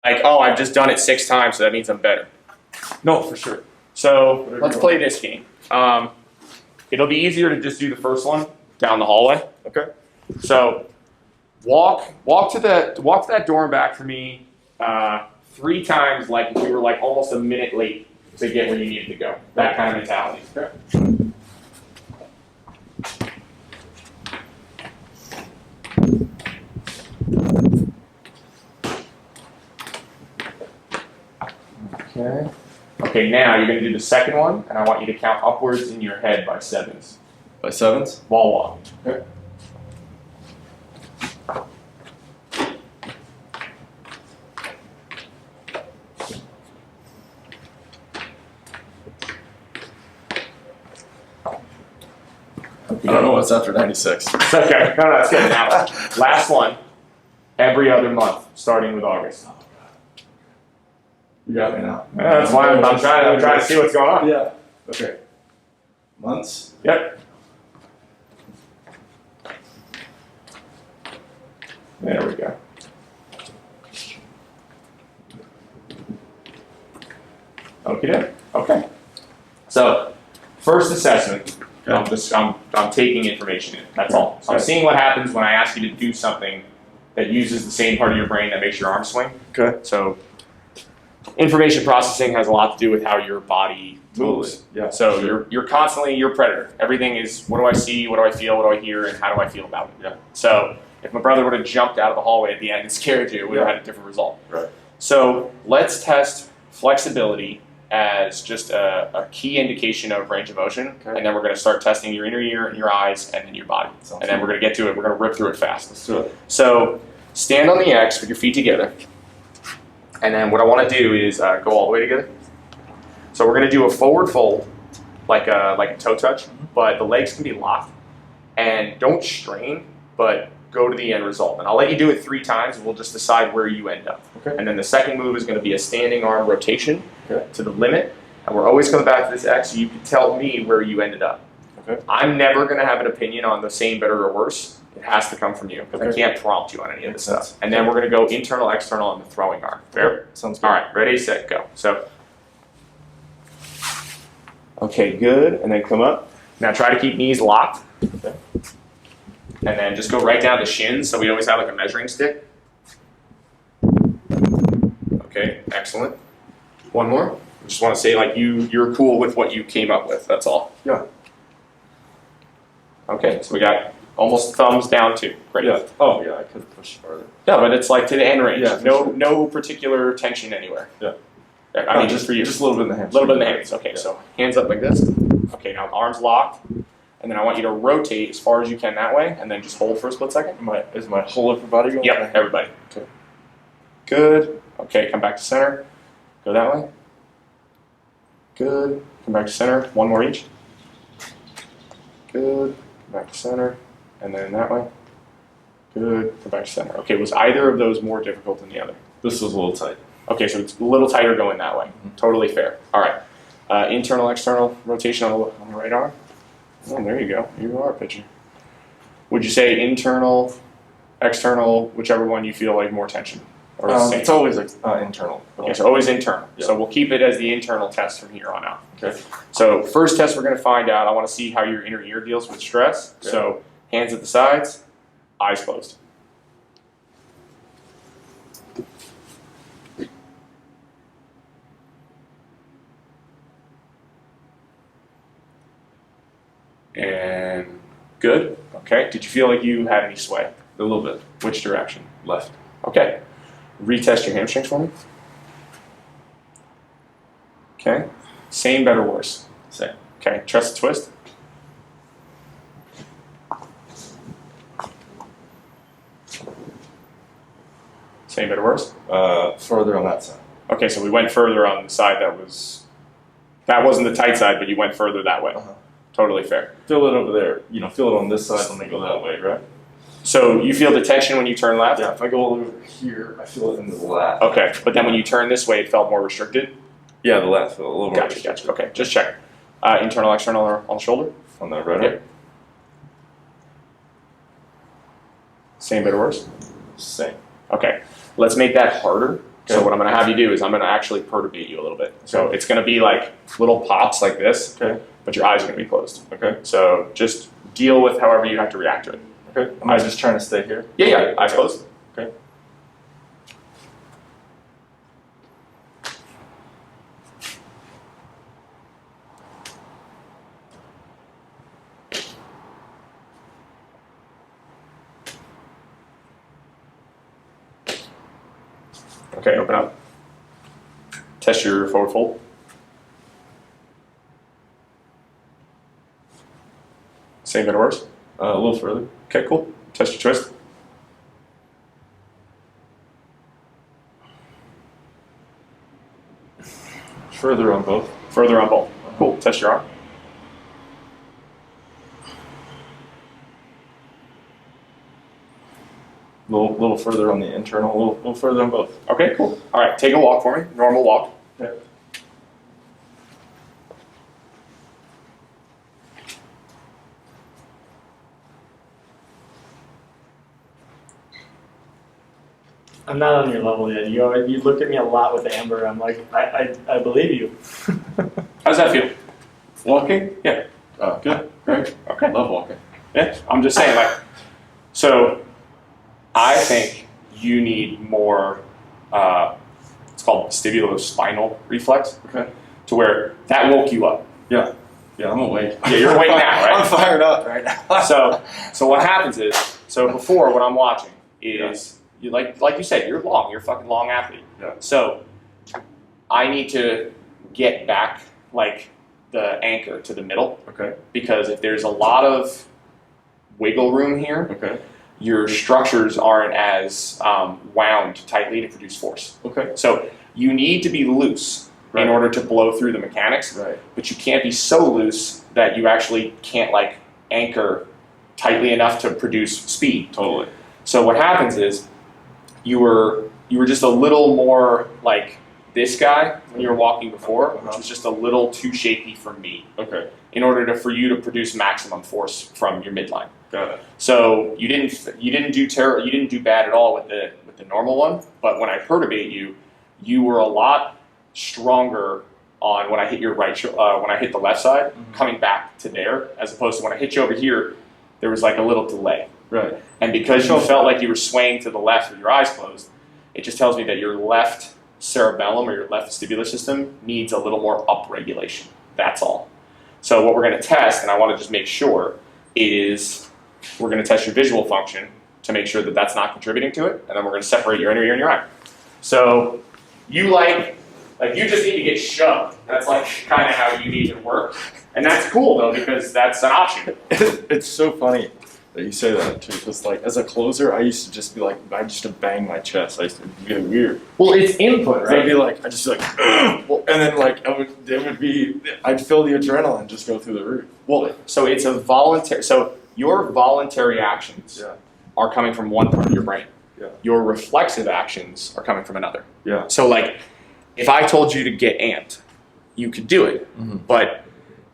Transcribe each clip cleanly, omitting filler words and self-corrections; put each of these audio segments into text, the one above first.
like, oh, I've just done it 6 times, so that means I'm better. No, for sure. So let's play this game. It'll be easier to just do the first one down the hallway. Okay. So walk to that door and back for me 3 times, like if you were like almost a minute late to get where you needed to go. That kind of mentality. Okay. Okay. Okay, now you're going to do the second one, and I want you to count upwards in your head by 7s. By 7s? Wall walk. Okay. I don't know what's after 96. It's okay. No, that's good. Now, last one. Every other month, starting with August. You got me now. Yeah, that's why I'm trying to see what's going on. Yeah. Okay. Months? Yep. There we go. Okay. Okay. So, first assessment. I'm taking information in. That's all. So I'm seeing what happens when I ask you to do something that uses the same part of your brain that makes your arm swing. Okay. So, information processing has a lot to do with how your body moves. Yeah. So you're constantly your predator. Everything is what do I see, what do I feel, what do I hear, and how do I feel about it. Yeah. So if my brother would have jumped out of the hallway at the end and scared you, we would have had a different result. Right. So let's test flexibility as just a key indication of range of motion, and then we're going to start testing your inner ear and your eyes and then your body. Sounds and then we're going to get to it. We're going to rip through it fast. Let's do it. So stand on the X with your feet together. And then what I want to do is go all the way together. So we're going to do a forward fold, like a toe touch, but the legs can be locked. And don't strain, but go to the end result. And I'll let you do it 3 times, and we'll just decide where you end up. Okay. And then the second move is going to be a standing arm rotation to the limit. And we're always coming back to this X, so you can tell me where you ended up. Okay. I'm never going to have an opinion on the same, better, or worse. It has to come from you, because I can't prompt you on any of this stuff. And then we're going to go internal, external on the throwing arm. Fair? Sounds good. All right, ready, set, go. So, okay, good. And then come up. Now try to keep knees locked. Okay. And then just go right down to shins, so we always have like a measuring stick. Okay, excellent. One more. I just want to say like you're cool with what you came up with, that's all. Yeah. Okay, so we got almost thumbs down too. Great. Yeah. Oh, yeah, I could push farther. Yeah, but it's like to the end range. Yeah, no particular tension anywhere. Yeah. I mean, just for you. Just a little bit in the hands. A little bit in the hands. Okay, so hands up like this. Okay, now arms locked. And then I want you to rotate as far as you can that way, and then just hold for a split second. Is my whole upper body going? Yep, everybody. Okay. Good. Okay, come back to center. Go that way. Good. Come back to center. One more each. Good. Come back to center. And then that way. Good. Come back to center. Okay, was either of those more difficult than the other? This was a little tight. Okay, so it's a little tighter going that way. Totally fair. All right. Internal, external rotation on the right arm. Oh, there you go. You are a pitcher. Would you say internal, external, whichever one you feel like more tension? Or it's always internal. Okay, so always internal. Yeah. So we'll keep it as the internal test from here on out. Okay. So first test we're going to find out, I want to see how your inner ear deals with stress. Okay. So hands at the sides, eyes closed. And good. Okay. Did you feel like you had any sway? A little bit. Which direction? Left. Okay. Retest your hamstrings for me. Okay. Same, better, worse? Same. Okay. Chest twist. Same, better, worse? Further on that side. Okay, so we went further on the side that wasn't the tight side, but you went further that way. Totally fair. Feel it over there. Feel it on this side when they go that way, right? So you feel the tension when you turn left? Yeah, if I go over here, I feel it in the left. Okay, but then when you turn this way, it felt more restricted? Yeah, the left felt a little more restricted. Gotcha. Okay, just check. Internal, external on the shoulder? On the right arm? Same, better, worse? Same. Okay, let's make that harder. So what I'm going to have you do is I'm going to actually perturbate you a little bit. So it's going to be like little pops like this, but your eyes are going to be closed. Okay. So just deal with however you have to react to it. Okay. Am I just trying to stay here? Yeah, eyes closed. Okay. Okay, open up. Test your forward fold. Same, good or worse? A little further. Okay, cool. Test your twist. Further on both. Further on both. Cool. Test your arm. A little further on the internal, a little further on both. Okay, cool. All right, take a walk for me. Normal walk. Okay. I'm not on your level yet. You look at me a lot with Amber. I'm like, I believe you. How does that feel? Walking? Yeah. Good. Great. Okay. Love walking. Yeah. I'm just saying, like, so I think you need more, it's called vestibulospinal reflex, Okay. to where that woke you up. Yeah. Yeah, I'm awake. Yeah, you're awake now, right? I'm fired up right now. So what happens is, so before what I'm watching is, you like you said, you're a fucking long athlete. Yeah. So I need to get back like the anchor to the middle, Okay. because if there's a lot of wiggle room here, Okay. your structures aren't as wound tightly to produce force. Okay. So you need to be loose in order to blow through the mechanics, Right. but you can't be so loose that you actually can't like anchor tightly enough to produce speed. Totally. So what happens is you were just a little more like this guy when you were walking before, which was just a little too shaky for me Okay. in order for you to produce maximum force from your midline. Got it. So you didn't do bad at all with the normal one, but when I perturbate you, you were a lot stronger on when I hit your when I hit the left side, coming back to there, as opposed to when I hit you over here, there was like a little delay. Right. And because you felt like you were swaying to the left with your eyes closed, it just tells me that your left cerebellum or your left vestibular system needs a little more upregulation. That's all. So what we're going to test, and I want to just make sure, is we're going to test your visual function to make sure that that's not contributing to it, and then we're going to separate your inner ear and your eye. So you like you just need to get shoved. That's like kind of how you need to work. And that's cool though, because that's an option. It's so funny that you say that too, because like as a closer, I used to just be like, I used to bang my chest. I used to be weird. Well, it's input, I'd be like, I just be like, well, and then like I'd feel the adrenaline just go through the roof. Well, so it's a voluntary. So your voluntary actions are coming from one part of your brain. Yeah. Your reflexive actions are coming from another. Yeah. So like, if I told you to get amped, you could do it. But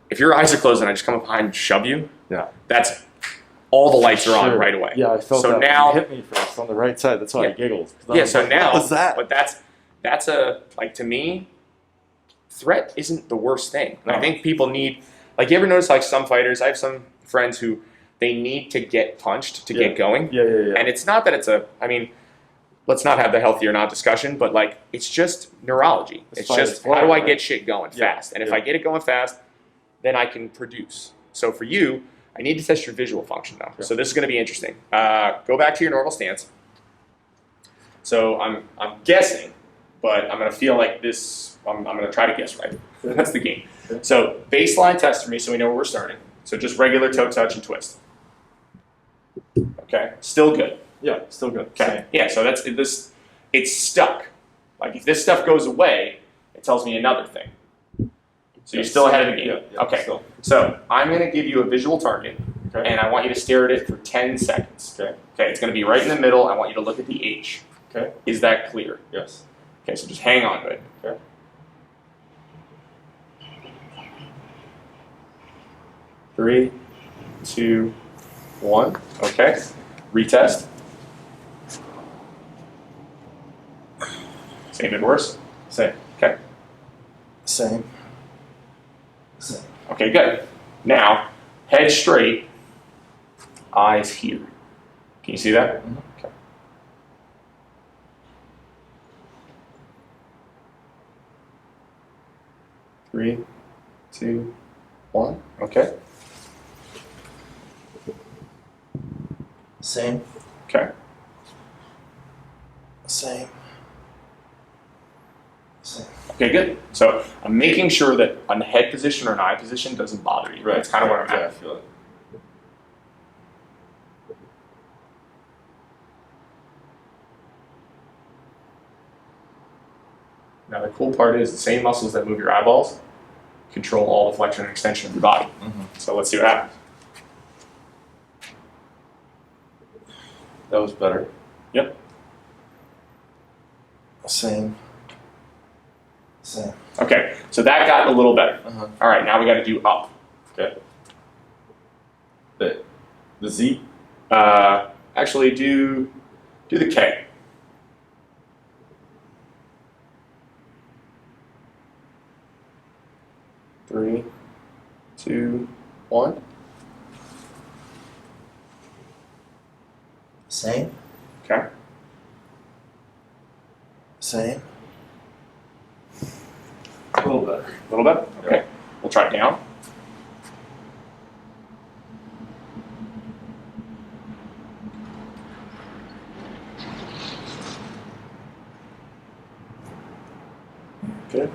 if your eyes are closed and I just come up behind and shove you, that's all the lights are on right away. Yeah, I felt so that now, when you hit me first on the right side. That's why I giggled. Yeah, so like, now, what was that? But that's a, like, to me, threat isn't the worst thing. And I think people need, like, you ever notice like some fighters, I have some friends who, they need to get punched to get going. Yeah. And it's not that it's I mean, let's not have the healthy or not discussion, but like, it's just neurology. It's just, how do I get shit going fast? And if I get it going fast, then I can produce. So for you, I need to test your visual function though. So this is going to be interesting. Go back to your normal stance. So I'm guessing, but I'm going to feel like this, I'm going to try to guess right. That's the game. So baseline test for me so we know where we're starting. So just regular toe touch and twist. Okay, still good. Yeah, still good. Okay, yeah, so that's this. It's stuck. Like if this stuff goes away, it tells me another thing. So you're still ahead of the game. Yeah, okay, still. So I'm going to give you a visual target, and I want you to stare at it for 10 seconds. Okay. Okay, it's going to be right in the middle. I want you to look at the H. Okay. Is that clear? Yes. Okay, so just hang on to it. Okay. 3, 2, 1. Okay. Retest. Same and worse? Same. Okay. Same. Same. Okay, good. Now, head straight, eyes here. Can you see that? Mhm. Okay. 3, 2, 1. Okay. Same. Okay. Same. Same. Okay, good. So I'm making sure that a head position or an eye position doesn't bother you. Right. That's kind of where I'm Yeah, I at. feel it. Now the cool part is the same muscles that move your eyeballs control all the flexion and extension of your body. So let's see what happens. That was better. Yep. Same. Same. Okay, so that got a little better. Uh-huh. All right, now we got to do up. Okay. The Z? Actually, do the K. Three, 2, 1. Same. Okay. Same. A little better. A little bit? Okay. We'll try it down. Good.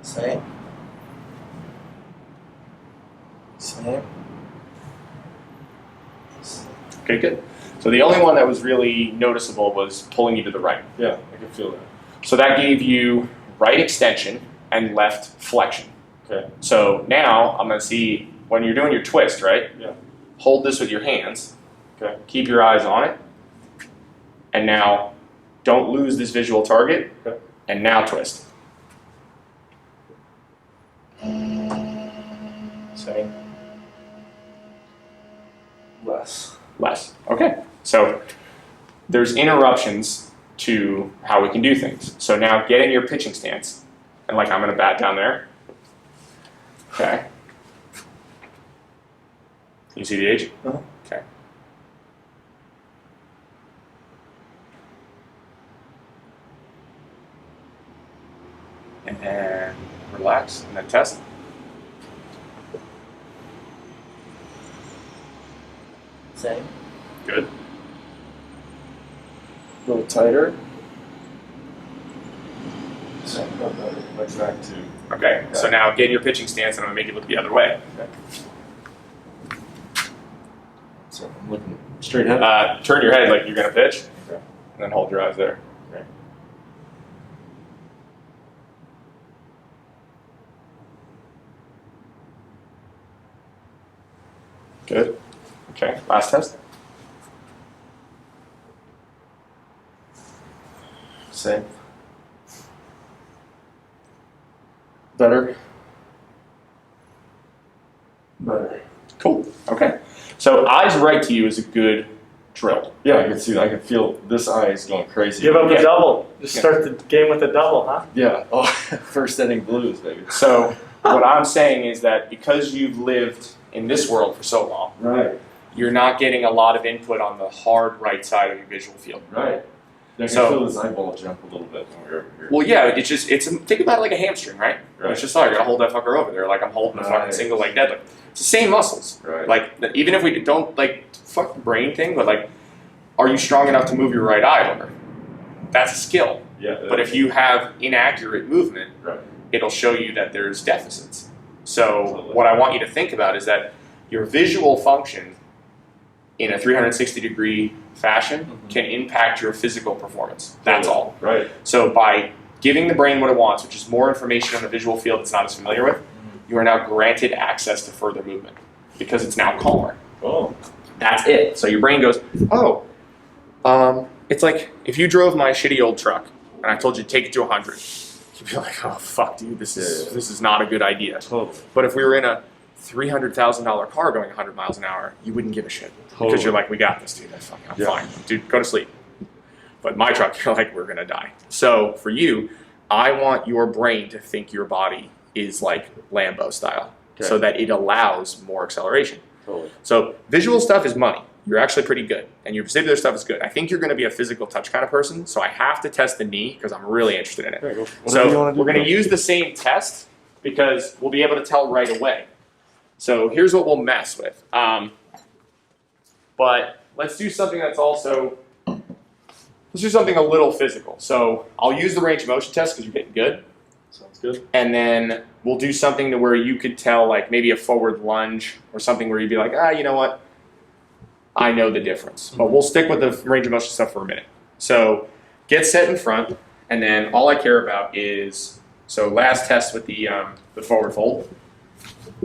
Same. Same. Okay, good. So the only one that was really noticeable was pulling you to the right. Yeah, I can feel that. So that gave you right extension and left flexion. Okay. So now I'm going to see when you're doing your twist, right? Yeah. Hold this with your hands. Okay. Keep your eyes on it. And now don't lose this visual target. Okay. And now twist. Same. Less. Okay. So there's interruptions to how we can do things. So now get in your pitching stance. And like I'm going to bat down there. Okay. You see the H? Uh-huh. Okay. And then relax and then test. Same. Good. A little tighter. Same. Not better. Like back to. Okay, so now get in your pitching stance and I'm going to make you look the other way. So I'm looking straight ahead. Turn your head like you're going to pitch. Okay. And then hold your eyes there. Okay. Good. Okay, last test. Same. Better. Better. Cool. Okay. So eyes right to you is a good drill. Yeah, I can see that. I can feel this eye is going crazy. Give up Yeah. a double. Just Yeah. start the game with a double, huh? Yeah. Oh, first inning blues, baby. So what I'm saying is that because you've lived in this world for so long, Right. you're not getting a lot of input on the hard right side of your visual field. Right. I can So- feel this eyeball jump a little bit when we're over here. Well, yeah, think about it like a hamstring, right? Right. It's just like, I gotta hold that fucker over there like I'm holding a fucking Right. single leg deadlift. It's the same muscles. Right. Like, even if we don't, like, fuck the brain thing, but like, are you strong enough to move your right eye over? That's a skill. Yeah. But if you have inaccurate movement, Right. it'll show you that there's deficits. So Absolutely. what I want you to think about is that your visual function in a 360-degree fashion Mhm. can impact your physical performance. That's all. Right. So by giving the brain what it wants, which is more information on the visual field it's not as familiar with, you are now granted access to further movement because it's now calmer. Oh. That's it. So your brain goes, oh, it's like if you drove my shitty old truck and I told you to take it to 100, you'd be like, oh fuck, dude, this is not a good idea. Totally. But if we were in a $300,000 car going 100 miles an hour, you wouldn't give a shit because Totally. you're like, we got this, dude. I'm Yeah. fine, dude. Go to sleep. But my truck, you're like, we're gonna die. So for you, I want your brain to think your body is like Lambo style, so that it allows more acceleration. Totally. So visual stuff is money. You're actually pretty good, and your vestibular stuff is good. I think you're going to be a physical touch kind of person, so I have to test the knee because I'm really interested in it. Okay, So we're going to use the same test because we'll be able to tell right away. So here's what we'll mess with. But let's do something that's also, let's do something a little physical. So I'll use the range of motion test because you're getting good. Sounds good. And then we'll do something to where you could tell, like maybe a forward lunge or something where you'd be like, you know what? I know the difference. But we'll stick with the range of motion stuff for a minute. So get set in front, and then all I care about is, so last test with the forward fold.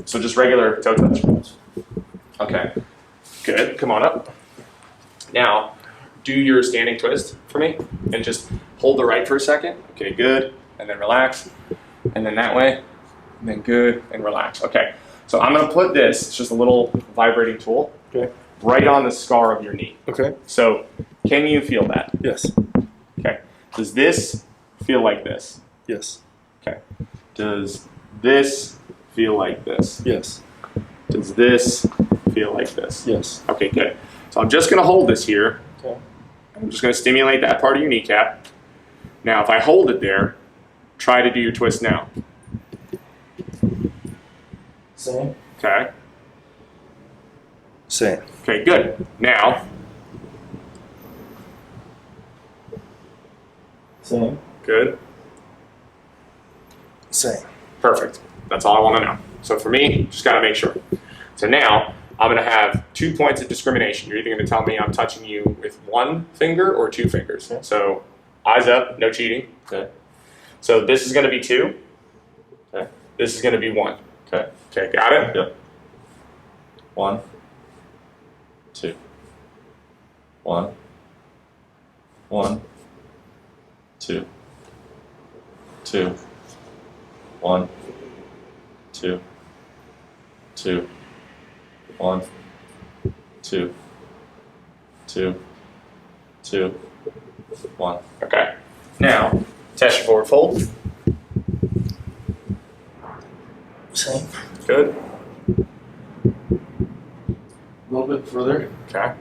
So just regular toe touch. Okay, good. Come on up. Now, do your standing twist for me, and just hold the right for a second. Okay, good. And then relax, and then that way, and then good, and relax. Okay, so I'm gonna put this, it's just a little vibrating tool, Okay. right on the scar of your knee. Okay. So can you feel that? Yes. Okay, does this feel like this? Yes. Okay, does this feel like this? Yes. Does this feel like this? Yes. Okay, good. So I'm just gonna hold this here. Okay. I'm just gonna stimulate that part of your kneecap. Now if I hold it there, try to do your twist now. Same. Okay. Same. Okay, good. Now, Same. good. Same. Perfect. That's all I want to know. So for me, just got to make sure. So now, I'm going to have 2 points of discrimination. You're either going to tell me I'm touching you with one finger or 2 fingers. Okay. So eyes up, no cheating. Okay. So this is going to be 2. Okay. This is going to be 1. Okay. Okay, got it? Yep. 1, 2. 1, 1, 2, 2, 1, 2, 2, 1, 2, 2, 2, 1. Okay. Now, test your forward fold. Same. Good. A little bit further. Okay.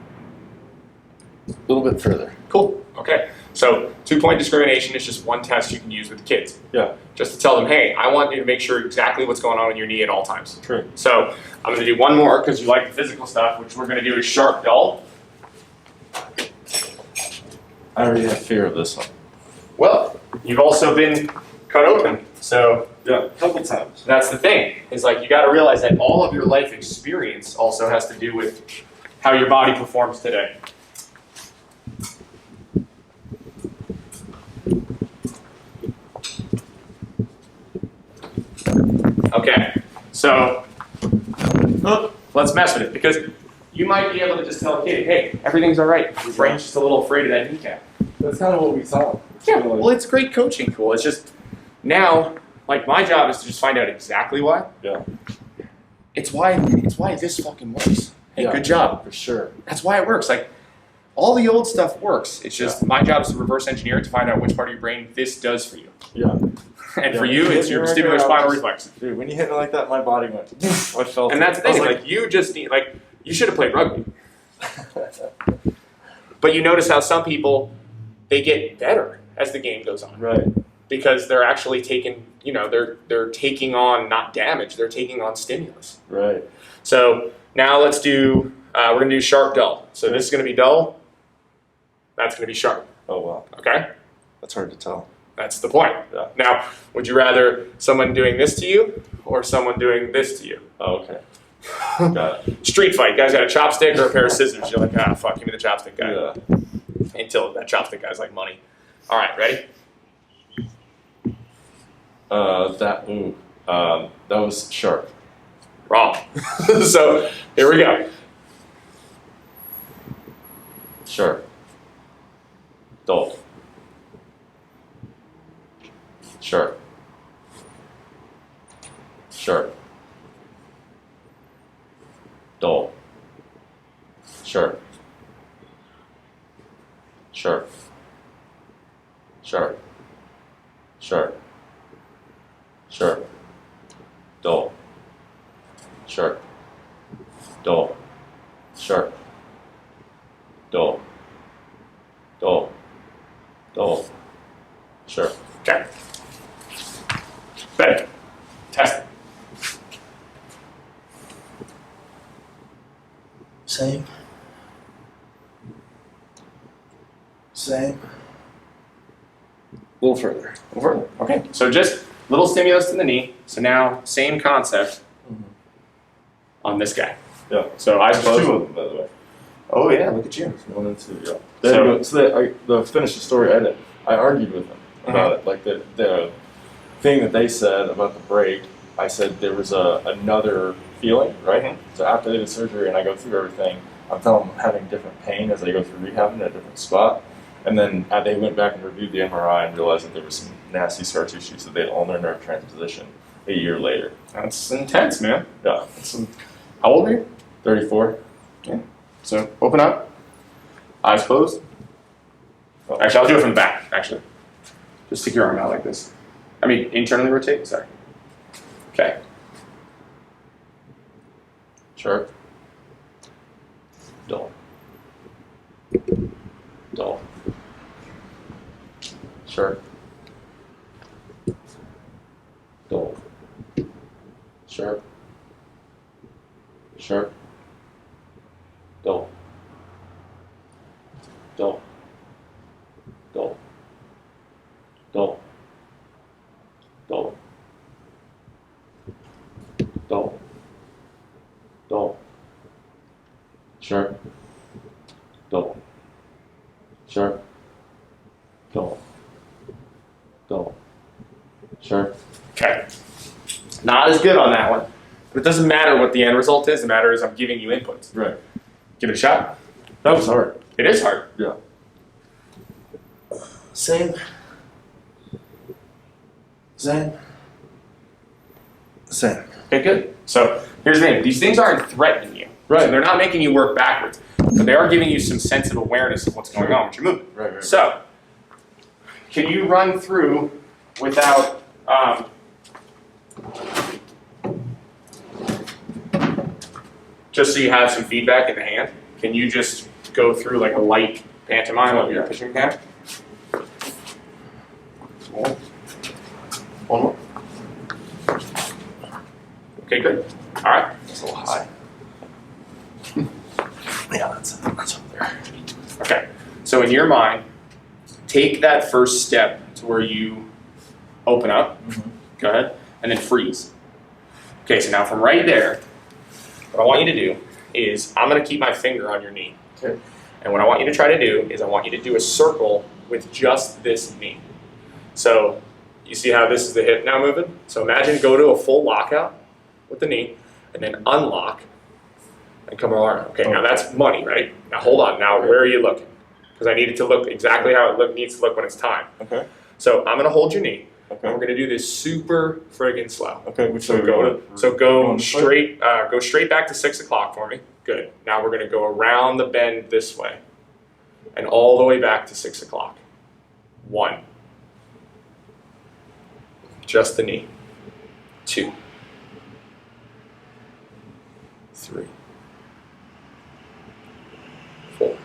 A little bit further. Cool. Okay. So 2-point discrimination is just one test you can use with the kids. Yeah. Just to tell them, hey, I want you to make sure exactly what's going on with your knee at all times. True. So I'm going to do one more because you like the physical stuff, which we're going to do is sharp dull. I already have fear of this one. Well, you've also been cut open. So Yeah, a couple times. that's the thing. Is like you got to realize that all of your life experience also has to do with how your body performs today. Okay, so let's mess with it because you might be able to just tell a kid, hey, everything's all right. Your brain's just a little afraid of that kneecap. That's kind of what we saw. Yeah, well, it's great coaching tool. It's just now, like my job is to just find out exactly why. Yeah. It's why this fucking works. Hey, Yeah. good job. For sure. That's why it works. Like all the old stuff works. It's just my job is to reverse engineer it to find out which part of your brain this does for you. Yeah. And Yeah, for you, when it's you your hit me vestibular right there, spinal I was- reflex. Dude, when you hit me like that, my body went. I felt. And that's the it. I thing. was Like you just need you should have played rugby. But you notice how some people they get better as the game goes on right. because they're actually taking they're taking on not damage, they're taking on stimulus. Right. So now let's do we're gonna do sharp dull. So this is gonna be dull. That's gonna be sharp. Oh wow. Okay. That's hard to tell. That's the point. Yeah. Now, would you rather someone doing this to you or someone doing this to you? Oh, okay. Got it. Street fight, guys got a chopstick or a pair of scissors. You're like, fuck, give me the chopstick guy. Yeah. Until that chopstick guy's like money. All right, ready? That was sharp. Wrong. So here we go. Sharp. Dull. Sharp. Sharp. Dull. Sharp. Sharp. sharp, sharp, sharp, dull, sharp, dull, sharp, dull, dull, dull, sharp. Okay. Better. Test it. Same. Same. A little further. Over. Okay. So just little stimulus to the knee. So now same concept on this guy. Yeah. So I There's suppose. two of them, by the way. Oh yeah, look at you. One and two, yeah. To finish the story, I argued with them about it. Like the thing that they said about the break, I said there was another feeling, right? Mhm. So after they did surgery and I go through everything, I'm telling them I'm having different pain as I go through rehab in a different spot. And then they went back and reviewed the MRI and realized that there was some nasty scar tissue, so they had ulnar nerve transposition a year later. That's intense, man. Yeah. How old are you? 34. So open up. Eyes closed. Oh. Actually, I'll do it from the back. Actually, just stick your arm out like this. I mean, internally rotate. Sorry. Okay. Sharp. Dull. Dull. Sharp. Dull. Sharp. Sharp. Dull. Dull. Dull. Dull. Dull. Dull. Dull. Sharp. Dull. Sharp. Dull. Dull. Sharp. Okay. Not as good on that one. But it doesn't matter what the end result is. The matter is I'm giving you inputs. Right. Give it a shot. That was hard. It is hard. Yeah. Same. Same. Same. Okay, good. So here's the thing. These things aren't threatening you. Right. So they're not making you work backwards. But they are giving you some sense of awareness of what's going on with your movement. Right. So, can you run through without just so you have some feedback in the hand? Can you just go through like a light pantomime of your pitching hand? One more. Okay, good. All right. That's a little high. Yeah, that's up there. Okay. So in your mind, take that first step to where you open up. Go ahead. And then freeze. Okay, so now from right there, what I want you to do is I'm going to keep my finger on your knee. Okay. And what I want you to try to do is I want you to do a circle with just this knee. So you see how this is the hip now moving? So imagine go to a full lockout with the knee and then unlock and come around. Okay, now that's money, right? Now hold on. Now where are you looking? Because I need it to look exactly how it needs to look when it's time. Okay. So I'm going to hold your knee. Okay. And we're going to do this super friggin' slow. Okay. Which So way we going? go straight back to 6 o'clock for me. Good. Now we're going to go around the bend this way, and all the way back to 6 o'clock. 1. Just the knee. 2. 3. 4.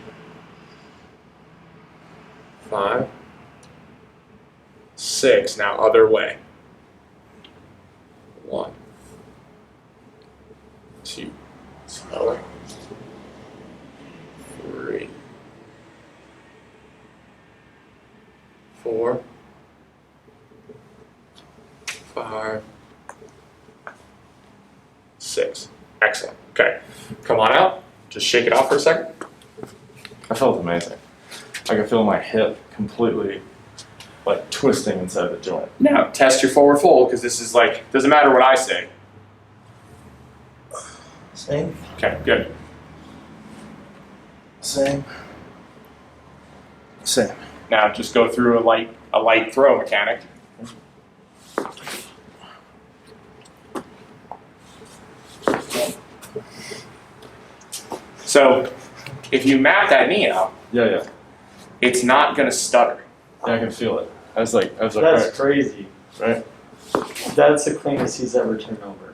5. 6. Now other way. 1. 2. Slower. 3. 4. 5. 6. Excellent. Okay. Come on out. Just shake it off for a second. I felt amazing. I could feel my hip completely like twisting inside the joint. Now test your forward fold because this is like doesn't matter what I say. Same. Okay. Good. Same. Same. Now just go through a light throw mechanic. So if you map that knee out, Yeah. it's not going to stutter. Yeah, I can feel it. I was like, That's crazy. right. That's the cleanest he's ever turned over.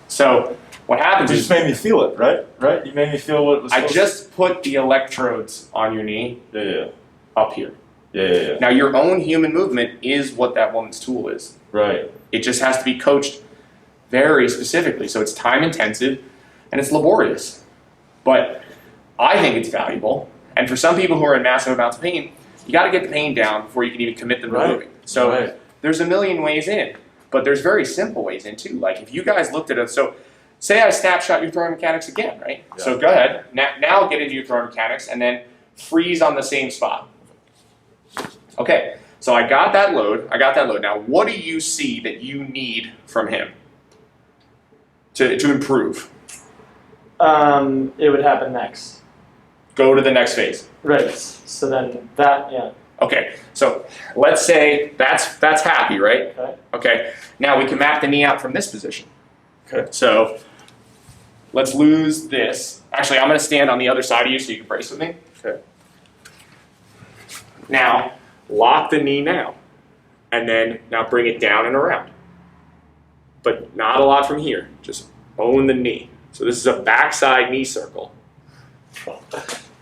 So what You happens just is made me feel it, right? Right? You made me feel what it was. I just put the electrodes on your knee Yeah. up here. Yeah. Now your own human movement is what that woman's tool is. Right. It just has to be coached very specifically. So it's time intensive and it's laborious. But I think it's valuable. And for some people who are in massive amounts of pain, you got to get the pain down before you can even commit them to Right. moving. So Right. there's a million ways in, but there's very simple ways in too. Like if you guys looked at it, so say I snapshot your throwing mechanics again, right? Yeah. So go ahead, now get into your throwing mechanics and then freeze on the same spot. Okay, so I got that load. Now what do you see that you need from him to improve? It would happen next. Go to the next phase. Right. So then that, yeah. Okay, so let's say that's happy, right? Okay. Okay, now we can map the knee out from this position. Okay. So let's lose this. Actually, I'm going to stand on the other side of you so you can brace with me. Okay. Now, lock the knee now. And then now bring it down and around. But not a lot from here. Just own the knee. So this is a backside knee circle.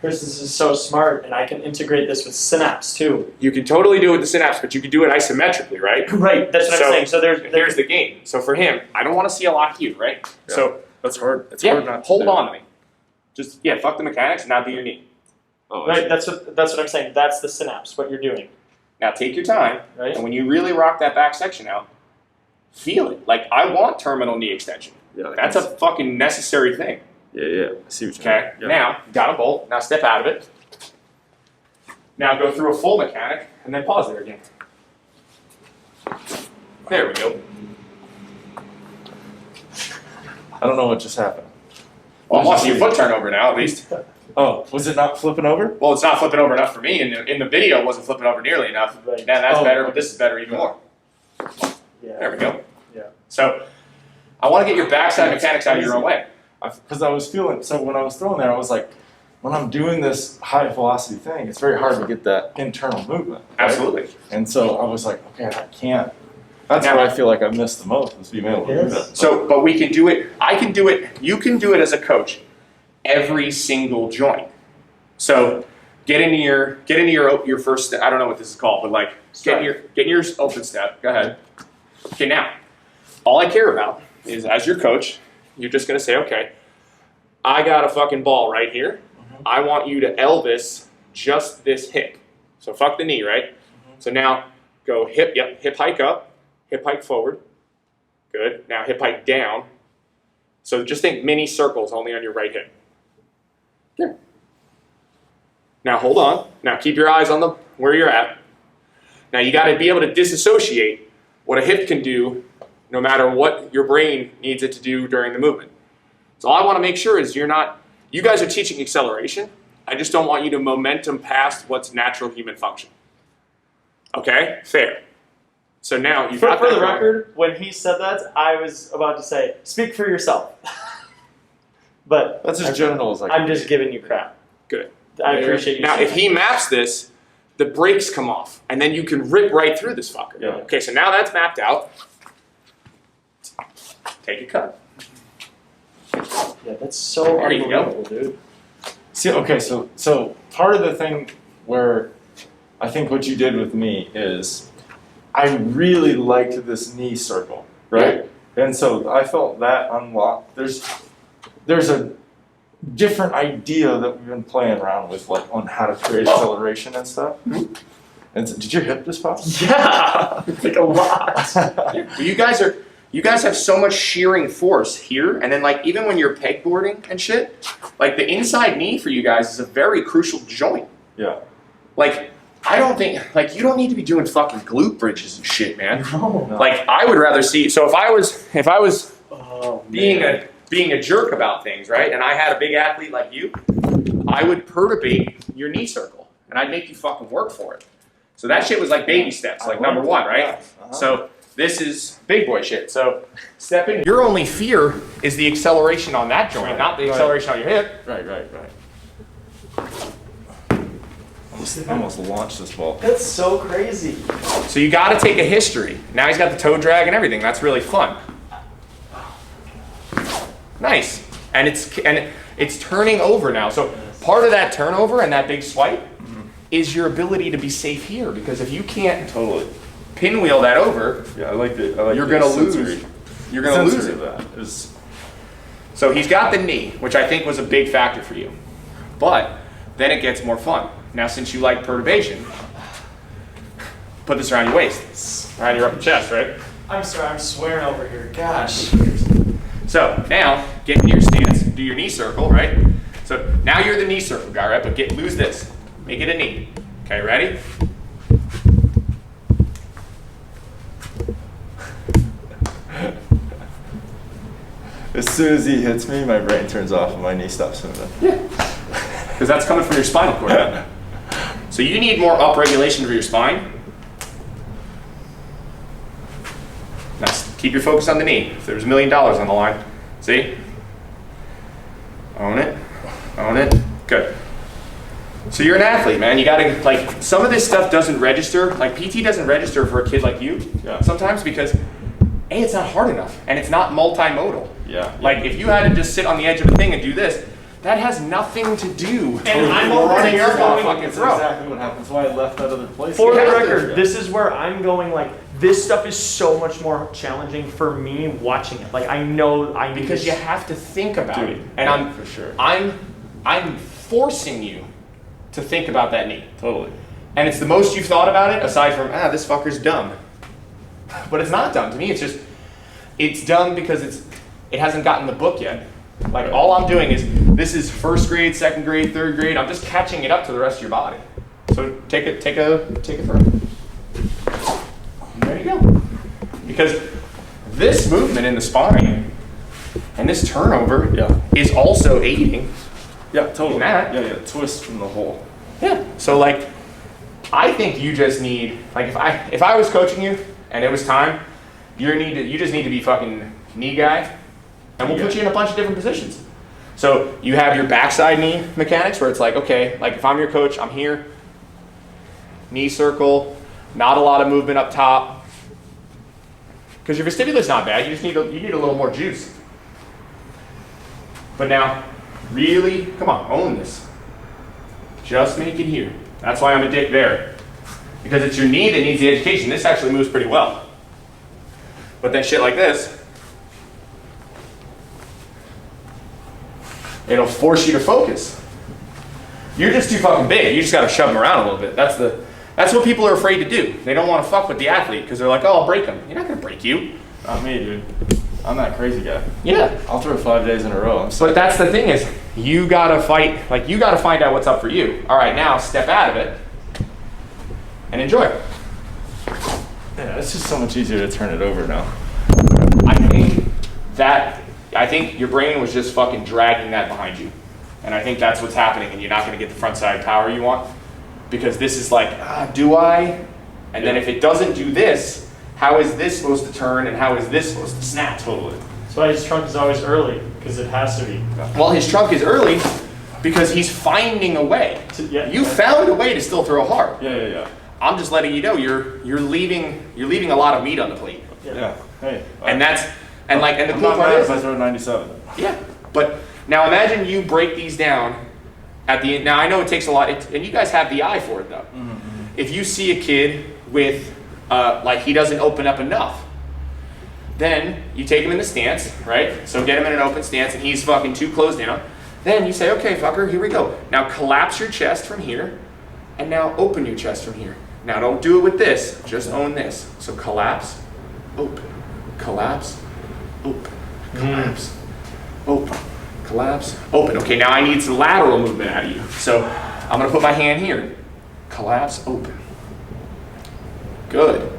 Chris, this is so smart, and I can integrate this with synapse too. You can totally do it with the synapse, but you can do it isometrically, right? Right, that's what So, I'm saying. So Here's the game. So for him, I don't want to see a lock here, right? Yeah. So That's hard. It's yeah, hard not to hold do. on to me. Just fuck the mechanics and now do your knee. Oh, I right, see. that's what I'm saying. That's the synapse, what you're doing. Now take your time, Right? and when you really rock that back section out, feel it. Like I want terminal knee extension. Yeah, That's a fucking necessary thing. Yeah. I see what you Okay. mean. Yeah. Now you got a bolt. Now step out of it. Now go through a full mechanic and then pause there again. There we go. I don't know what just happened. Well, I'm watching your foot turn over now, at least. Oh, was it not flipping over? Well, it's not flipping over enough for me. In the video, it wasn't flipping over nearly enough. Right. Now that's Oh. better, but this is better even more. Yeah. There we go. Yeah. So I want to get your backside mechanics out of your own way. Because I was feeling, so when I was throwing there, I was like, when I'm doing this high velocity thing, it's very hard to get that internal movement. Right? Absolutely. And so I was like, okay, I can't. That's Now- where I feel like I missed the most, was being able to do Yes. that. So, but we can do it. I can do it. You can do it as a coach. Every single joint. So, get into your first step. I don't know what this is called, but like get in your open step. Go ahead. Okay, now all I care about is as your coach, you're just gonna say, okay, I got a fucking ball right here. I want you to Elvis just this hip. So fuck the knee, right? So now go hip hike up, hip hike forward. Good. Now hip hike down. So just think mini circles only on your right hip. There. Now hold on. Now keep your eyes on where you're at. Now you got to be able to disassociate what a hip can do no matter what your brain needs it to do during the movement. So all I want to make sure is you guys are teaching acceleration. I just don't want you to momentum past what's natural human function. Okay? Fair. So now you've got For that the going. record, when he said that, I was about to say, speak for yourself. But That's as general as I I'm can just be. giving you crap. Good. I appreciate you Now, saying if he maps this, the brakes come off, and then you can rip right through this fucker. Yeah. Okay, so now that's mapped out. Take a cut. Yeah, that's so There you go. unbelievable, dude. See, okay, so part of the thing where I think what you did with me is I really liked this knee circle, right? And so I felt that unlocked. There's a different idea that we've been playing around with, like on how to create acceleration and stuff. And so, did your hip just pop? Yeah, like a lot. You guys have so much shearing force here, and then like even when you're pegboarding and shit, like the inside knee for you guys is a very crucial joint. Yeah. Like I don't think you don't need to be doing fucking glute bridges and shit, man. No. Like I would rather see. So if I was Oh, being man. a jerk about things, right? And I had a big athlete like you, I would perturbate your knee circle, and I'd make you fucking work for it. So that shit was like baby steps, like number one, right? Uh-huh. So this is big boy shit. So step in. Your only fear is the acceleration on that joint, Right, not the right. acceleration on your hip. Right. I'm Just almost launched this ball. That's so crazy. So you got to take a history. Now he's got the toe drag and everything. That's really fun. Nice. And it's turning over now. So part of that turnover and that big swipe is your ability to be safe here, because if you can't Totally. pinwheel that over, Yeah, I like it. I like you're the gonna sensory- lose. You're gonna lose sensory it. of that. Is So he's got the knee, which I think was a big factor for you. But then it gets more fun. Now, since you like perturbation, put this around your waist, around your upper chest, right? I'm sorry, I'm swearing over here. Gosh. So now, get into your stance, do your knee circle, right? So now you're the knee circle guy, right? But lose this, make it a knee. Okay, ready? as soon as he hits me, my brain turns off and my knee stops moving. Because that's coming from your spinal cord. Right? So you need more upregulation for your spine. Now keep your focus on the knee. If there was $1 million on the line, see? Own it, own it, good. So you're an athlete, man. You gotta, like, some of this stuff doesn't register. Like, PT doesn't register for a kid like you sometimes because, A, it's not hard enough, and it's not multimodal. Yeah. Like, if you had to just sit on the edge of a thing and do this, that has nothing to do with I'm over running here your going- fucking That's throw. exactly what happens. Why I left that other place. For the Yeah. record, this is where I'm going, like, this stuff is so much more challenging for me watching it. Like, I know I need Because to- you have to think about Dude, it. And yeah, for sure. I'm forcing you to think about that knee. Totally. And it's the most you've thought about it, aside from, this fucker's dumb. But it's not dumb. To me, it's dumb because it hasn't gotten the book yet. Like, all I'm doing is, this is first grade, second grade, third grade. I'm just catching it up to the rest of your body. So take a throw. There you go. Because this movement in the spine and this turnover is also aiding. Yeah, totally. That. Yeah, twist from the hole. Yeah. So, like, I think you just need, like, if I was coaching you and it was time, you just need to be fucking knee guy, and we'll put you in a bunch of different positions. So you have your backside knee mechanics where it's like, okay, like if I'm your coach, I'm here, knee circle, not a lot of movement up top, because your vestibular's not bad. You just need a little more juice. But now, really, come on, own this. Just make it here. That's why I'm a dick there. Because it's your knee that needs the education. This actually moves pretty well. But then shit like this, it'll force you to focus. You're just too fucking big. You just gotta shove them around a little bit. That's what people are afraid to do. They don't want to fuck with the athlete because they're like, oh, I'll break them. You're not gonna break you. Not me, dude. I'm that crazy guy. Yeah. I'll throw 5 days in a row. But that's the thing is, you gotta fight, like you gotta find out what's up for you. All right, now step out of it and enjoy it. Yeah, it's just so much easier to turn it over now. I think your brain was just fucking dragging that behind you. And I think that's what's happening, and you're not gonna get the front side power you want. Because this is like, do I? And then if it doesn't do this, how is this supposed to turn and how is this supposed to snap? Totally. That's why his trunk is always early, because it has to be. Well, his trunk is early because he's finding a way. You found a way to still throw hard. Yeah. I'm just letting you know you're leaving a lot of meat on the plate. Yeah. Hey. And the I'm cool not part mad is, if I throw 97. yeah. But now imagine you break these down at the end. Now I know it takes a lot, and you guys have the eye for it though. Mm-hmm. If you see a kid with like he doesn't open up enough, then you take him in the stance, right? So get him in an open stance, and he's fucking too closed down. Then you say, okay, fucker, here we go. Now collapse your chest from here, and now open your chest from here. Now don't do it with this, just own this. So collapse, open, collapse, open, collapse, open, collapse, open. Okay, now I need some lateral movement out of you. So I'm gonna put my hand here, collapse, open. Good,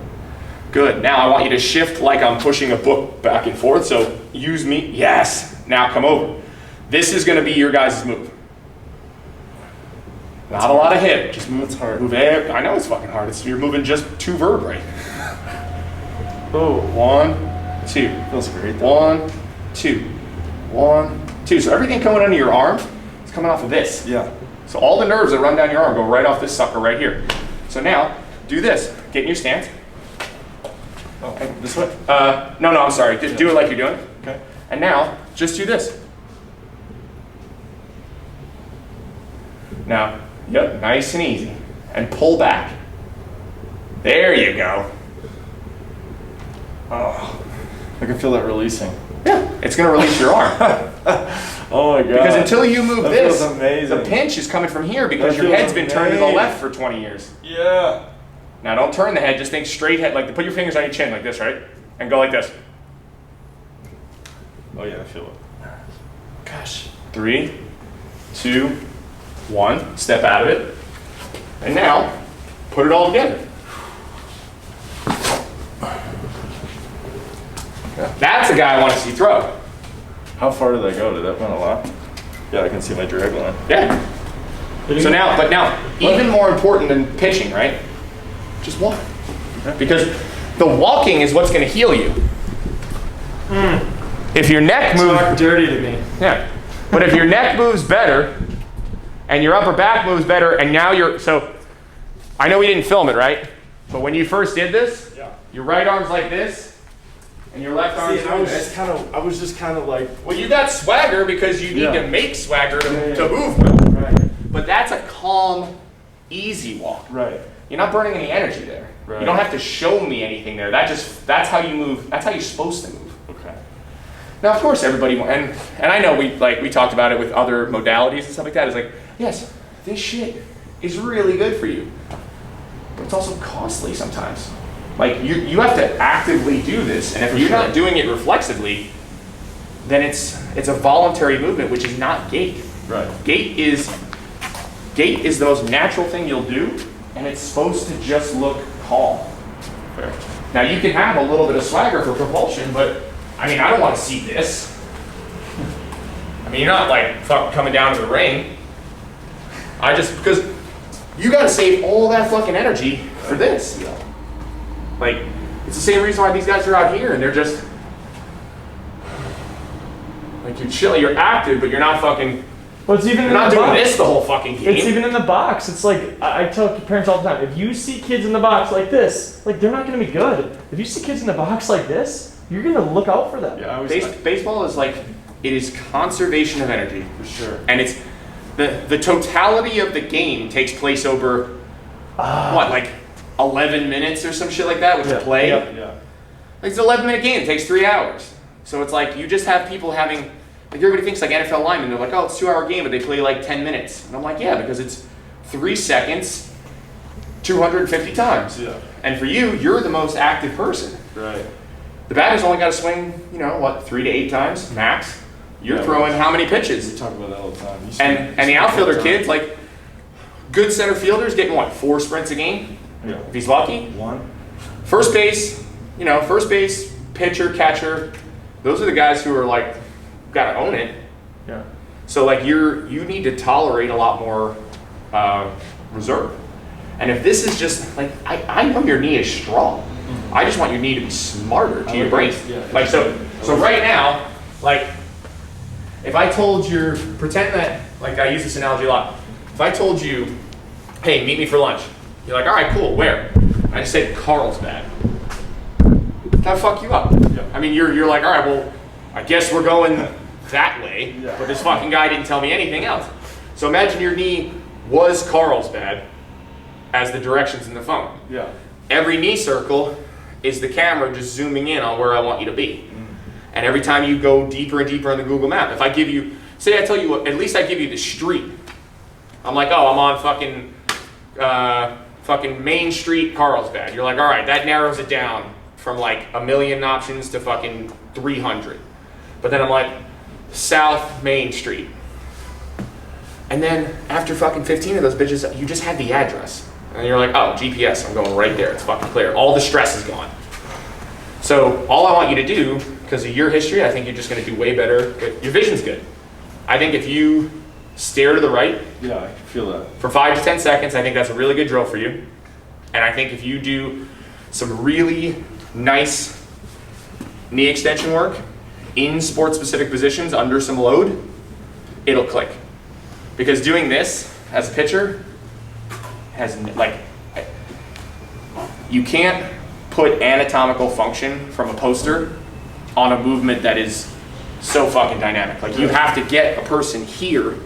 good. Now I want you to shift like I'm pushing a book back and forth, so use me, yes. Now come over. This is gonna be your guys' move. Not a lot of hip, just move. It's hard. I know it's fucking hard. You're moving just 2 vertebrae. Oh, 1, 2. Feels great though. 1, 2. 1, 2. So everything coming under your arm is coming off of this. Yeah. So all the nerves that run down your arm go right off this sucker right here. So now, do this. Get in your stance. Oh, this way? No, I'm sorry. Just do it like you're doing. Okay. And now, just do this. Now, yep, nice and easy. And pull back. There you go. Oh, I can feel that releasing. Yeah, it's going to release your arm. Oh my god. Because until you move That this, feels amazing. the pinch is coming from here because That your feels head's been turned to the amazing. left for 20 years. Yeah. Now don't turn the head, just think straight head, like put your fingers on your chin like this, right? And go like this. Oh yeah, I feel it. Gosh. 3, 2, 1. Step out of it. And now, put it all together. That's the guy I want to see throw. How far did that go? Did that went a lot? Yeah, I can see my drag line. Yeah. So now, even more important than pitching, right? Just walk. Because the walking is what's going to heal you. If your neck moves, Talk dirty to me. yeah. But if your neck moves better, and your upper back moves better, and now so I know we didn't film it, right? But when you first did this, your right arm's like this, and your left arm's doing this. I was just kind of like. Well, you got swagger because you need Yeah. to make swagger to Yeah. move with. Right. But that's a calm, easy walk. Right. You're not burning any energy there. Right. You don't have to show me anything there. That's how you move. That's how you're supposed to move. Okay. Now, of course, everybody and I know we talked about it with other modalities and stuff like that. It's like, yes, this shit is really good for you, but it's also costly sometimes. Like you have to actively do this, and if you're not doing it reflexively, then it's a voluntary movement, which is not gait. Right. Gait is the most natural thing you'll do, and it's supposed to just look calm. Fair. Now you can have a little bit of swagger for propulsion, but I mean, I don't want to see this. I mean, you're not like fucking coming down to the ring. Because you got to save all that fucking energy for this. Like, it's the same reason why these guys are out here, and they're just like, you're chilling, you're active, but you're not fucking. Well, it's even You're in not the doing box. this the whole fucking game. It's even in the box. It's like, I tell parents all the time, if you see kids in the box like this, like they're not going to be good. If you see kids in the box like this, you're going to look out for them. Yeah, I was. Baseball is like, it is conservation of energy. For sure. And it's, the totality of the game takes place over, like 11 minutes or some shit like that with the play? Yeah. Like, it's an 11-minute game, it takes 3 hours. So it's like, you just have people having, like everybody thinks like NFL linemen, they're like, oh, it's a 2-hour game, but they play like 10 minutes. And I'm like, yeah, because it's 3 seconds, 250 times. Yeah. And for you, you're the most active person. Right. The batter's only got to swing, 3 to 8 times, max. You're Yeah. throwing how many pitches? We talk about that all the time. And the outfielder kids, like, good center fielders getting 4 sprints a game? Yeah. If he's lucky. 1. First base, pitcher, catcher, those are the guys who are like, gotta own it. Yeah. So like you need to tolerate a lot more reserve. And if this is just like, I know your knee is strong. I just want your knee to be smarter to your brain. Yeah. Like so right now, like if I told you, pretend that, like I use this analogy a lot. If I told you, hey, meet me for lunch. You're like, all right, cool, where? I just said Carlsbad. That'll fuck you up. Yeah. I mean, you're like, all right, well, I guess we're going that way, Yeah. but this fucking guy didn't tell me anything else. So imagine your knee was Carlsbad as the directions in the phone. Yeah. Every knee circle is the camera just zooming in on where I want you to be. And every time you go deeper and deeper on the Google map, if I give you, say I tell you, at least I give you the street. I'm like, oh, I'm on fucking Main Street, Carlsbad. You're like, all right, that narrows it down from like 1 million options to fucking 300. But then I'm like, South Main Street. And then after fucking 15 of those bitches, you just have the address. And you're like, oh, GPS, I'm going right there. It's fucking clear. All the stress is gone. So all I want you to do, because of your history, I think you're just going to do way better. Your vision's good. I think if you stare to the right Yeah, I can feel that. for 5 to 10 seconds, I think that's a really good drill for you. And I think if you do some really nice knee extension work in sport-specific positions under some load, it'll click. Because doing this as a pitcher has like, you can't put anatomical function from a poster on a movement that is so fucking dynamic. Like you have to get a person here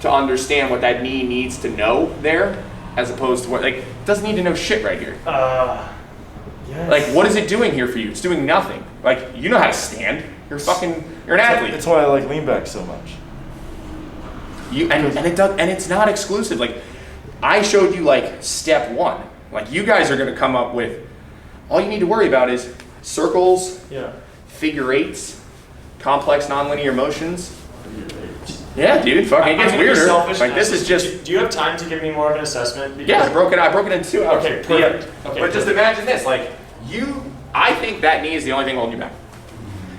to understand what that knee needs to know there, as opposed to what, like, it doesn't need to know shit right here. Yes. Like, what is it doing here for you? It's doing nothing. Like, you know how to stand. You're an athlete. That's why I like lean back so much. And it does, and it's not exclusive. Like, I showed you like step one. Like, you guys are gonna come up with, all you need to worry about is circles, figure eights, complex nonlinear motions. Yeah, dude, fucking it gets weirder. Like, this is just. Do you have time to give me more of an assessment? Yeah, I broke it into 2 hours. Okay, perfect. Yeah. Okay, but just imagine this, like, I think that knee is the only thing holding you back.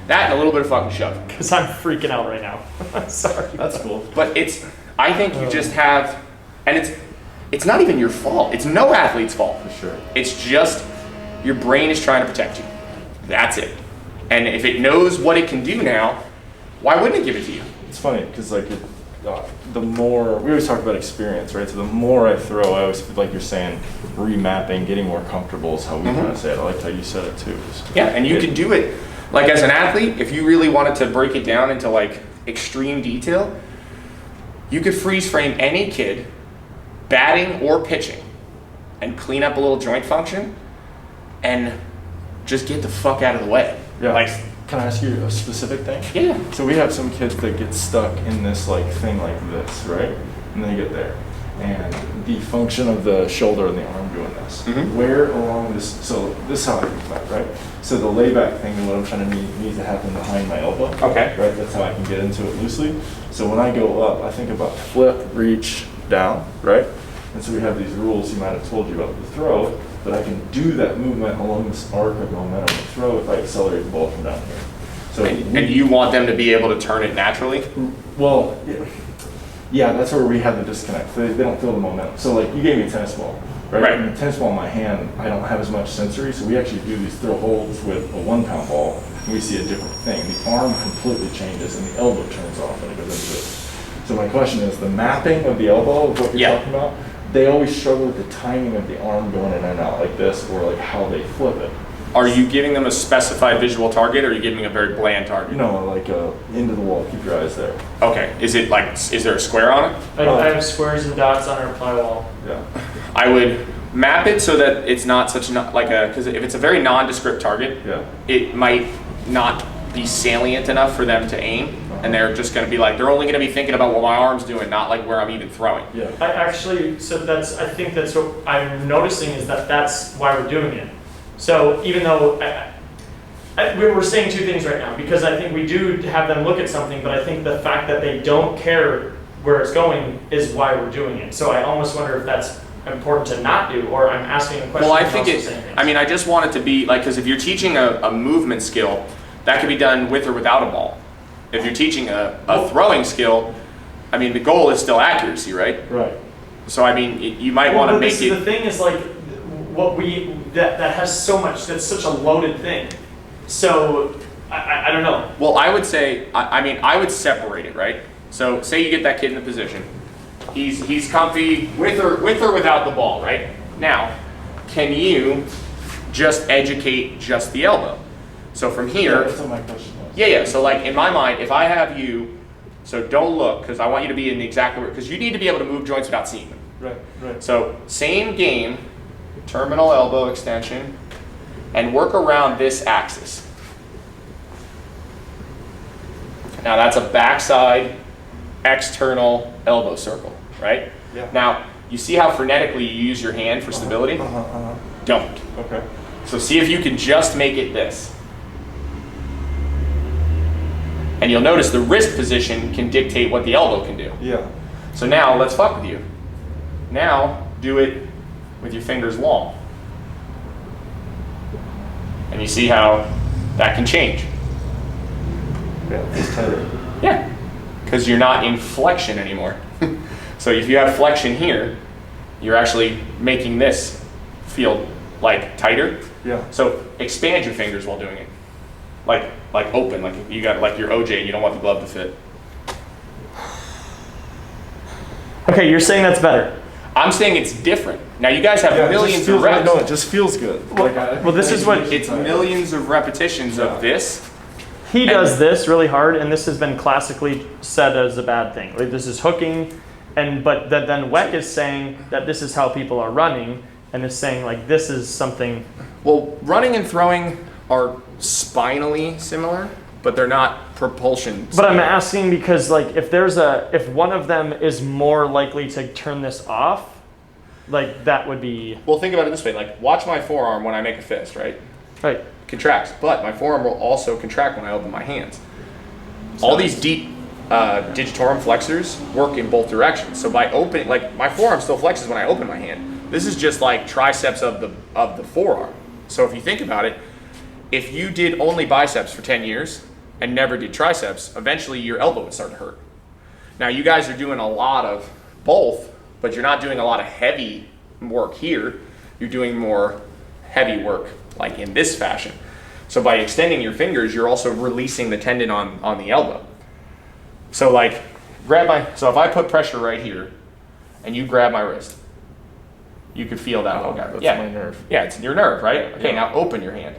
That and a little bit of fucking shove. Because I'm freaking out right now. Sorry. That's cool. But I think you just have, and it's not even your fault. It's no athlete's fault. For sure. It's just your brain is trying to protect you. That's it. And if it knows what it can do now, why wouldn't it give it to you? It's funny because like the more we always talk about experience, right? So the more I throw, I always feel like you're saying remapping, getting more comfortable is how we kind of say it. I liked how you said it too. Yeah, and you can do it like as an athlete. If you really wanted to break it down into like extreme detail, you could freeze frame any kid batting or pitching and clean up a little joint function and just get the fuck out of the way. Yeah. Like, can I ask you a specific thing? yeah. So we have some kids that get stuck in this like thing like this, right? And then you get there. And the function of the shoulder and the arm doing this. Mhm. Where along this, so this is how I think about it, right? So the layback thing, what I'm trying to need to happen behind my elbow. Okay. Right, that's how I can get into it loosely. So when I go up, I think about flip, reach, down, right? And so we have these rules he might have told you about the throw, but I can do that movement along this arc of momentum of throw if I accelerate the ball from down here. So And you want them to be able to turn it naturally? well, yeah, that's where we have the disconnect. They don't feel the momentum. So like you gave me a tennis ball, right? Right. And the tennis ball in my hand, I don't have as much sensory, so we actually do these throw holds with a 1 pound ball, and we see a different thing. The arm completely changes and the elbow turns off when it goes into this. So my question is, the mapping of the elbow of what you're Yeah. talking about, they always struggle with the timing of the arm going in and out like this, or like how they flip it. Are you giving them a specified visual target, or are you giving a very bland target? You know, like into the wall, keep your eyes there. Okay. Is it like, is there a square on it? I have squares and dots on our ply wall. Yeah. I would map it so that it's not such like a, because if it's a very nondescript target, Yeah. it might not be salient enough for them to aim, and they're just going to be like, they're only going to be thinking about what my arm's doing, not like where I'm even throwing. Yeah. I think that's what I'm noticing is that's why we're doing it. So even though we're saying two things right now, because I think we do have them look at something, but I think the fact that they don't care where it's going is why we're doing it. So I almost wonder if that's important to not do, or I'm asking a question. Well, I and think also it, saying things. I mean, I just want it to be like, because if you're teaching a movement skill, that can be done with or without a ball. If you're teaching a throwing skill, I mean, the goal is still accuracy, right? Right. So, I mean, you might want to make The it. thing is like, that has so much, that's such a loaded thing. So, I don't know. Well, I would say, I mean, I would separate it, right? So, say you get that kid in the position. He's comfy with or without the ball, right? Now, can you just educate just the elbow? So from Yeah, here, that's what my question was. yeah. So like in my mind, if I have you, so don't look, because I want you to be in exactly where, because you need to be able to move joints without seeing them. Right, right. So same game, terminal elbow extension, and work around this axis. Now that's a backside external elbow circle, right? Yeah. Now, you see how frenetically you use your hand for stability? Don't. Okay. So see if you can just make it this. And you'll notice the wrist position can dictate what the elbow can do. Yeah. So now let's fuck with you. Now do it with your fingers long. And you see how that can change. Yeah, it's tighter. Yeah, because you're not in flexion anymore. So if you have flexion here, you're actually making this feel like tighter. Yeah. So expand your fingers while doing it. Like open, like you got like your OJ and you don't want the glove to fit. Okay, you're saying that's better. I'm saying it's different. Now you guys have Yeah, it just millions feels of reps. No, it just feels good. Well, this is what It's millions of repetitions of this. he does this really hard, and this has been classically said as a bad thing. Like this is hooking, but then Weck is saying that this is how people are running, and is saying like this is something. Well, running and throwing are spinally similar, but they're not propulsion. But I'm asking because like if one of them is more likely to turn this off, like that would be Well, think about it this way. Like, watch my forearm when I make a fist, right? right. Contracts, but my forearm will also contract when I open my hands. All these deep digitorum flexors work in both directions. So by opening, like my forearm still flexes when I open my hand. This is just like triceps of the forearm. So if you think about it, if you did only biceps for 10 years and never did triceps, eventually your elbow would start to hurt. Now you guys are doing a lot of both, but you're not doing a lot of heavy work here. You're doing more heavy work like in this fashion. So by extending your fingers, you're also releasing the tendon on the elbow. So like so if I put pressure right here and you grab my wrist, you could feel that hook out. That's Yeah. my nerve. Yeah, it's your nerve, right? Okay, Yeah. now open your hand.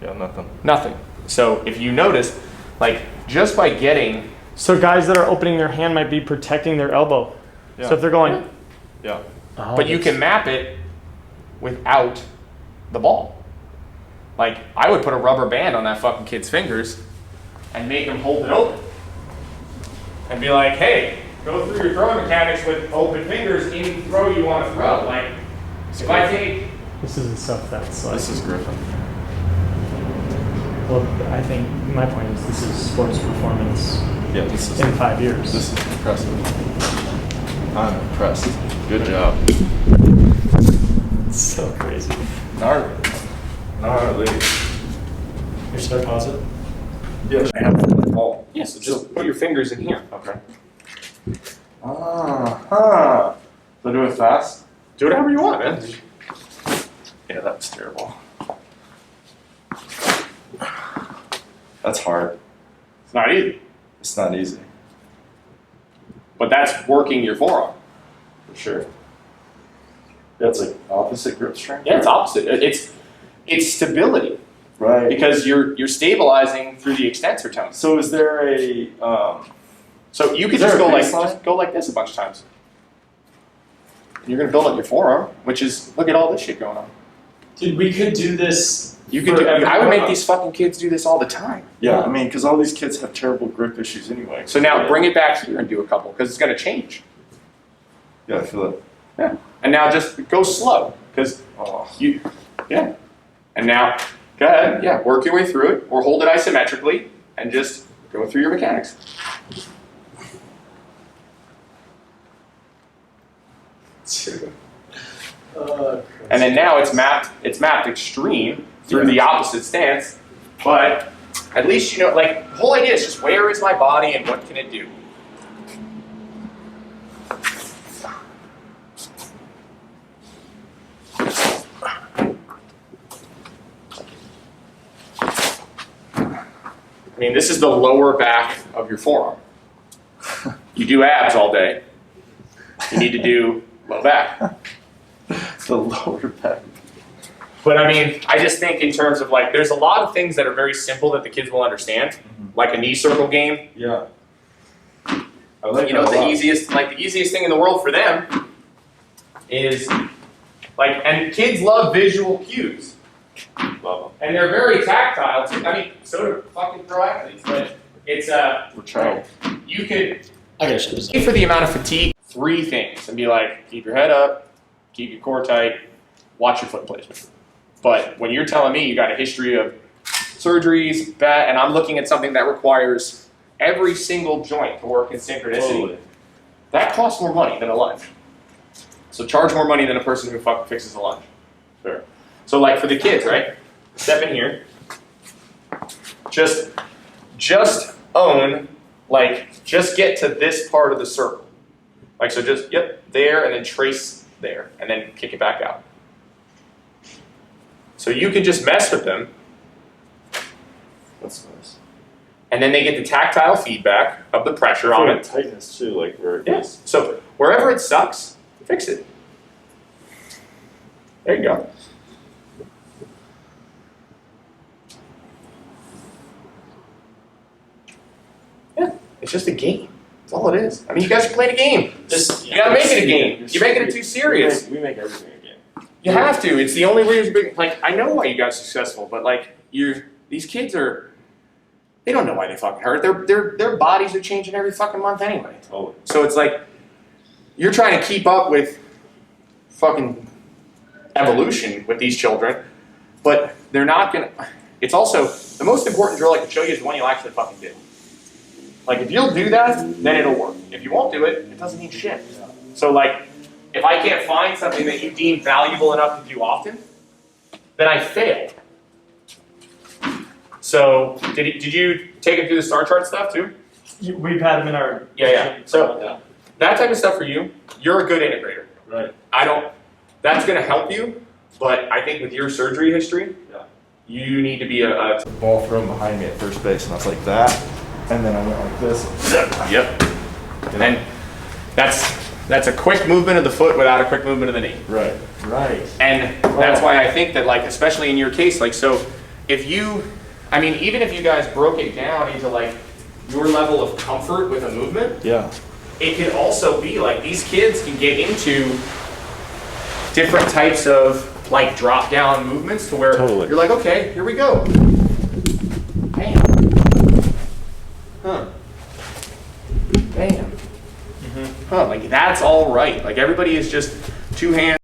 Yeah, nothing. Nothing. So if you notice, like just by getting, So guys that are opening their hand might be protecting their elbow. Yeah. So if they're going, Yeah. oh, but you that's- can map it without the ball. Like I would put a rubber band on that fucking kid's fingers and make him hold it open. And be like, hey, go through your throwing mechanics with open fingers, any throw you want to throw. Like if I take This isn't stuff that's like. This is Griffin. Well, I think my point is this is sports performance Yeah, this is in 5 years. this is impressive. I'm impressed. Good job. It's so crazy. Gnarly. Gnarly. Should I pause it? Yeah, I have the ball. yes, just put your fingers in here. Okay. Ah, so do it fast? Do whatever you want, man. Yeah, that was terrible. That's hard. It's not easy, It's not easy. but that's working your forearm. For sure. Yeah, it's like opposite grip strength. Yeah, it's opposite. It's stability Right. because you're stabilizing through the extensor tone. So is there a So you could Is there just a go baseline? like this a bunch of times. You're gonna build up your forearm, which is look at all this shit going on. Dude, we could do this. You could do. I would make these fucking kids do this all the time. yeah, I mean, because all these kids have terrible grip issues anyway. So now bring it back here and do a couple because it's gonna change. Yeah, I feel it. Yeah. And now just go slow because Oh. yeah. And now go ahead, yeah, work your way through it or hold it isometrically and just go through your mechanics. And then now it's mapped extreme through the opposite stance, but at least you know, like the whole idea is just where is my body and what can it do? I mean, this is the lower back of your forearm. You do abs all day. You need to do low back. The lower back. But I mean, I just think in terms of like, there's a lot of things that are very simple that the kids will understand, like a knee circle game. Yeah. I like You know, that a the lot. easiest thing in the world for them is like, and kids love visual cues, Love and they're very tactile too. I mean, so do fucking pro athletes, but it's them. We're trying. you could I gotta shut this. pay for the amount of fatigue 3 things and be like, keep your head up, keep your core tight, watch your foot placement. But when you're telling me you got a history of surgeries, and I'm looking at something that requires every single joint to work in synchronicity, Totally. that costs more money than a lunge. So charge more money than a person who fucking fixes a lunge. Fair. So like for the kids, right? Step in here. Just own, like, just get to this part of the circle. Like, so just, yep, there, and then trace there, and then kick it back out. So you can just mess with them. That's nice. and then they get the tactile feedback of the pressure on it. Tightness too, like where it Yes. So wherever it sucks, fix it. There you go. Yeah, it's just a game. That's all it is. I mean, you guys are playing a game. You gotta make it a game. You're making it too serious. We make everything a game. You have to. It's the only way you're big. Like, I know why you guys are successful, but like, these kids are. They don't know why they fucking hurt. Their bodies are changing every fucking month anyway. Totally. So it's like, you're trying to keep up with fucking evolution with these children, but they're not gonna. It's also the most important drill I can show you is the one you'll actually fucking do. Like, if you'll do that, then it'll work. If you won't do it, it doesn't mean shit. So like, if I can't find something that you deem valuable enough to do often, then I failed. So, did you take him through the star chart stuff too? We've had them in our. Yeah. So, that type of stuff for you, you're a good integrator. Right. That's gonna help you, but I think with your surgery history, you need to be a Ball thrown behind me at first base, and I was like that, and then I went like this. Yep. And then that's a quick movement of the foot without a quick movement of the knee. Right. Right. And that's why I think that, like, especially in your case, like, so if you, I mean, even if you guys broke it down into like your level of comfort with a movement, Yeah. it could also be like these kids can get into different types of like drop down movements to where Totally. you're like, okay, here we go. Bam. Huh. Bam. Huh, like that's all right. Like everybody is just two hands.